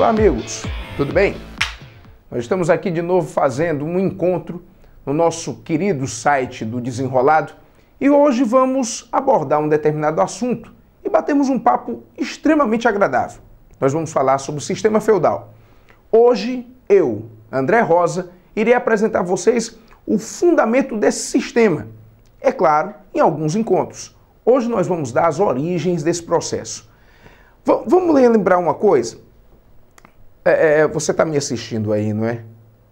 Olá, amigos, tudo bem? Nós estamos aqui de novo fazendo um encontro no nosso querido site do Desenrolado e hoje vamos abordar um determinado assunto e batemos um papo extremamente agradável. Nós vamos falar sobre o sistema feudal. Hoje, eu, André Rosa, irei apresentar a vocês o fundamento desse sistema. É claro, em alguns encontros. Hoje nós vamos dar as origens desse processo. Vamos lembrar uma coisa? Você está me assistindo aí, não é?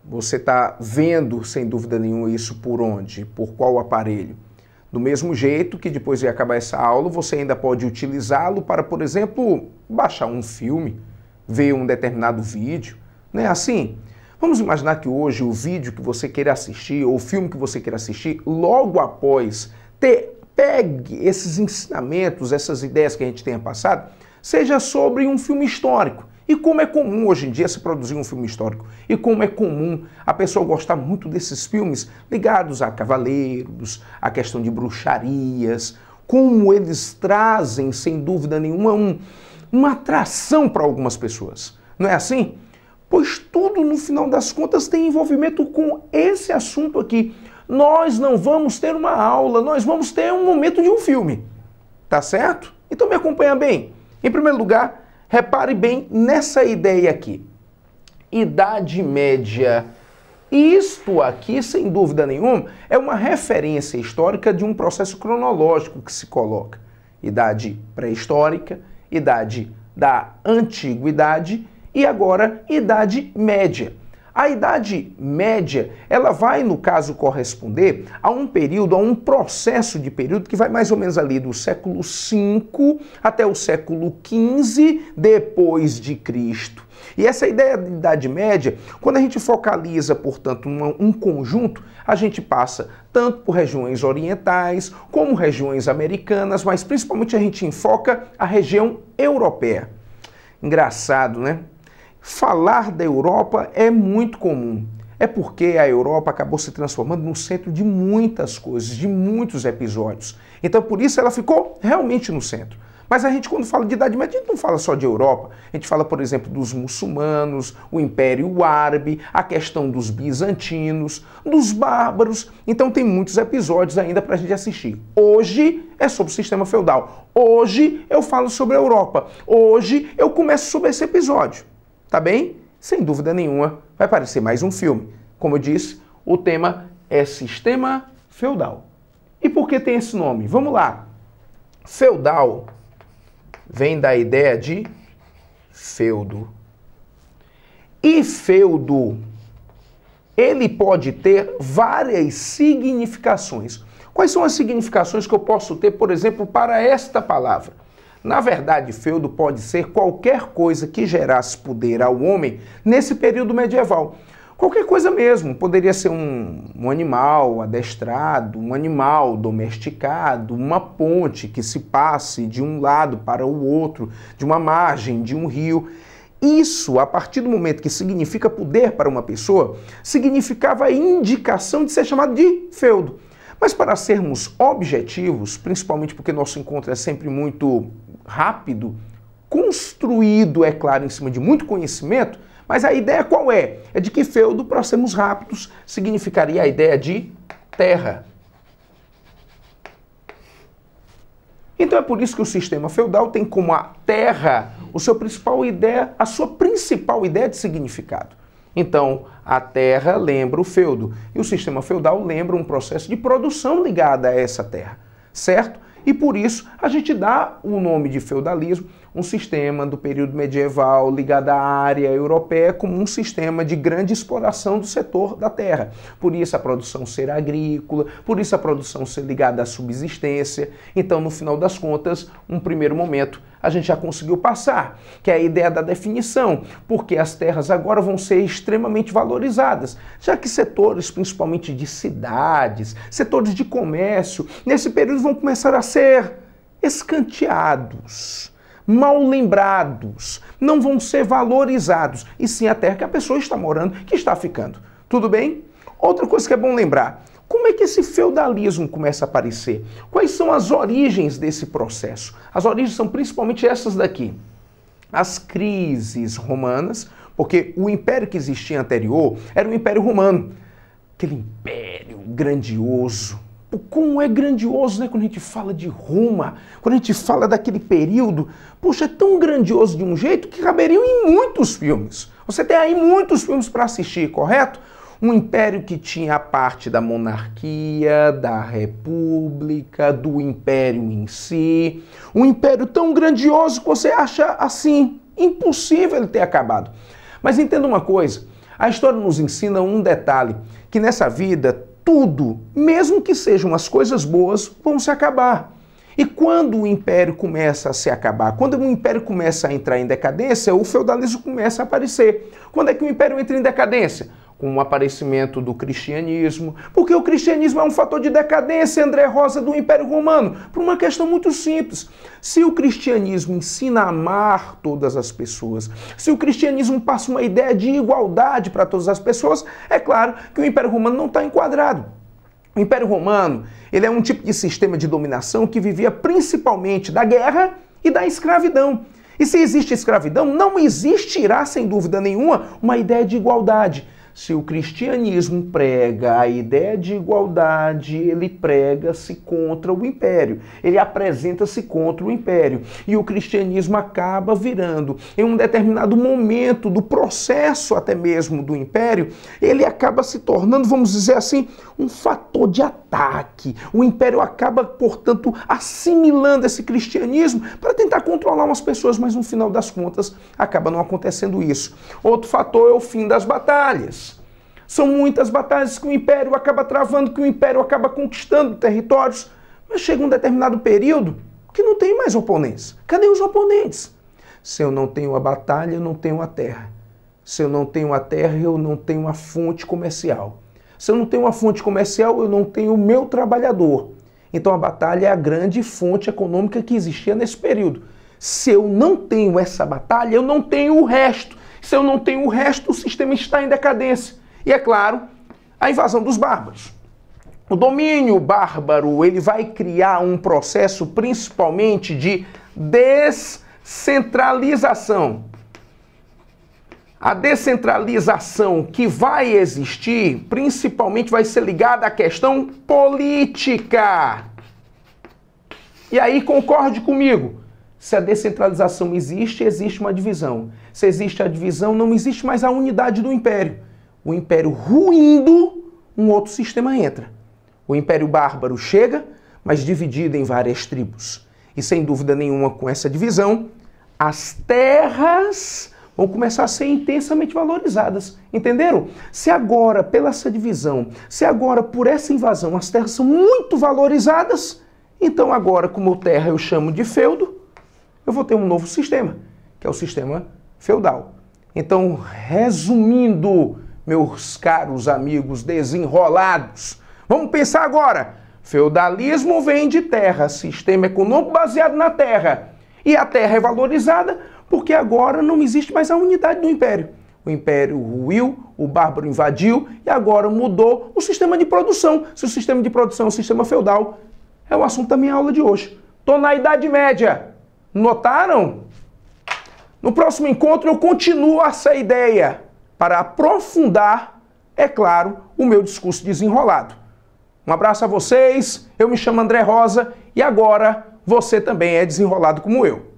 Você está vendo, sem dúvida nenhuma, isso por onde? Por qual aparelho? Do mesmo jeito que depois de acabar essa aula, você ainda pode utilizá-lo para, por exemplo, baixar um filme, ver um determinado vídeo, não é assim? Vamos imaginar que hoje o vídeo que você queira assistir ou o filme que você queira assistir, logo após pegue esses ensinamentos, essas ideias que a gente tenha passado, seja sobre um filme histórico. E como é comum hoje em dia se produzir um filme histórico. E como é comum a pessoa gostar muito desses filmes ligados a cavaleiros, a questão de bruxarias, como eles trazem, sem dúvida nenhuma, uma atração para algumas pessoas. Não é assim? Pois tudo, no final das contas, tem envolvimento com esse assunto aqui. Nós não vamos ter uma aula, nós vamos ter um momento de um filme. Tá certo? Então me acompanha bem. Em primeiro lugar, repare bem nessa ideia aqui. Idade Média. Isto aqui, sem dúvida nenhuma, é uma referência histórica de um processo cronológico que se coloca. Idade pré-histórica, idade da antiguidade e agora Idade Média. A Idade Média, ela vai, no caso, corresponder a um período, a um processo de período que vai mais ou menos ali do século V até o século XV depois de Cristo. E essa ideia de Idade Média, quando a gente focaliza, portanto, um conjunto, a gente passa tanto por regiões orientais como regiões americanas, mas principalmente a gente enfoca a região europeia. Engraçado, né? Falar da Europa é muito comum. É porque a Europa acabou se transformando no centro de muitas coisas, de muitos episódios. Então, por isso, ela ficou realmente no centro. Mas a gente, quando fala de Idade Média, a gente não fala só de Europa. A gente fala, por exemplo, dos muçulmanos, o Império Árabe, a questão dos bizantinos, dos bárbaros. Então, tem muitos episódios ainda para a gente assistir. Hoje é sobre o sistema feudal. Hoje eu falo sobre a Europa. Hoje eu começo sobre esse episódio. Tá bem? Sem dúvida nenhuma, vai parecer mais um filme. Como eu disse, o tema é Sistema Feudal. E por que tem esse nome? Vamos lá. Feudal vem da ideia de feudo. E feudo, ele pode ter várias significações. Quais são as significações que eu posso ter, por exemplo, para esta palavra? Na verdade, feudo pode ser qualquer coisa que gerasse poder ao homem nesse período medieval. Qualquer coisa mesmo. Poderia ser um animal adestrado, um animal domesticado, uma ponte que se passe de um lado para o outro, de uma margem, de um rio. Isso, a partir do momento que significa poder para uma pessoa, significava a indicação de ser chamado de feudo. Mas para sermos objetivos, principalmente porque nosso encontro é sempre muito rápido, construído, é claro, em cima de muito conhecimento, mas a ideia qual é? É de que feudo, para sermos rápidos, significaria a ideia de terra. Então é por isso que o sistema feudal tem como a terra a sua principal ideia de significado. Então, a terra lembra o feudo e o sistema feudal lembra um processo de produção ligado a essa terra, certo? E por isso a gente dá o nome de feudalismo, um sistema do período medieval ligado à área europeia como um sistema de grande exploração do setor da terra. Por isso a produção ser agrícola, por isso a produção ser ligada à subsistência. Então, no final das contas, um primeiro momento a gente já conseguiu passar, que é a ideia da definição, porque as terras agora vão ser extremamente valorizadas, já que setores, principalmente de cidades, setores de comércio, nesse período vão começar a ser escanteados, mal lembrados, não vão ser valorizados, e sim a terra que a pessoa está morando, que está ficando. Tudo bem? Outra coisa que é bom lembrar, como é que esse feudalismo começa a aparecer? Quais são as origens desse processo? As origens são principalmente essas daqui. as crises romanas, porque o império que existia anterior era o Império Romano, aquele império grandioso. Como é grandioso, né? Quando a gente fala de Roma, quando a gente fala daquele período, poxa, é tão grandioso de um jeito que caberiam em muitos filmes. Você tem aí muitos filmes para assistir, correto? Um império que tinha a parte da monarquia, da república, do império em si. Um império tão grandioso que você acha, assim, impossível ele ter acabado. Mas entenda uma coisa, a história nos ensina um detalhe, que nessa vida tudo, mesmo que sejam as coisas boas, vão se acabar. E quando o império começa a se acabar, quando o império começa a entrar em decadência, o feudalismo começa a aparecer. Quando é que o império entra em decadência? Com o aparecimento do cristianismo, porque o cristianismo é um fator de decadência, André Rosa, do Império Romano, por uma questão muito simples. Se o cristianismo ensina a amar todas as pessoas, se o cristianismo passa uma ideia de igualdade para todas as pessoas, é claro que o Império Romano não está enquadrado. O Império Romano, ele é um tipo de sistema de dominação que vivia principalmente da guerra e da escravidão. E se existe escravidão, não existirá, sem dúvida nenhuma, uma ideia de igualdade. Se o cristianismo prega a ideia de igualdade, ele prega-se contra o império. Ele apresenta-se contra o império. E o cristianismo acaba virando, em um determinado momento do processo até mesmo do império, ele acaba se tornando, vamos dizer assim, um fator de ataque. O império acaba, portanto, assimilando esse cristianismo para tentar controlar umas pessoas, mas no final das contas acaba não acontecendo isso. Outro fator é o fim das batalhas. São muitas batalhas que o império acaba travando, que o império acaba conquistando territórios, mas chega um determinado período que não tem mais oponentes. Cadê os oponentes? Se eu não tenho a batalha, eu não tenho a terra. Se eu não tenho a terra, eu não tenho a fonte comercial. Se eu não tenho a fonte comercial, eu não tenho o meu trabalhador. Então a batalha é a grande fonte econômica que existia nesse período. Se eu não tenho essa batalha, eu não tenho o resto. Se eu não tenho o resto, o sistema está em decadência. E é claro, a invasão dos bárbaros. O domínio bárbaro, ele vai criar um processo principalmente de descentralização. A descentralização que vai existir, principalmente vai ser ligada à questão política. E aí concorde comigo. Se a descentralização existe, existe uma divisão. Se existe a divisão, não existe mais a unidade do império. O império ruindo, um outro sistema entra. O império bárbaro chega, mas dividido em várias tribos. E sem dúvida nenhuma, com essa divisão, as terras vão começar a ser intensamente valorizadas. Entenderam? Se agora, pela essa divisão, se agora por essa invasão as terras são muito valorizadas, então agora, como terra eu chamo de feudo, eu vou ter um novo sistema, que é o sistema feudal. Então, resumindo, meus caros amigos desenrolados, vamos pensar agora. Feudalismo vem de terra, sistema econômico baseado na terra. E a terra é valorizada porque agora não existe mais a unidade do império. O império ruiu, o bárbaro invadiu e agora mudou o sistema de produção. Se o sistema de produção é o sistema feudal, é o assunto da minha aula de hoje. Estou na Idade Média. Notaram? No próximo encontro eu continuo essa ideia para aprofundar, é claro, o meu discurso desenrolado. Um abraço a vocês, eu me chamo André Rosa e agora você também é desenrolado como eu.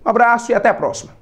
Um abraço e até a próxima.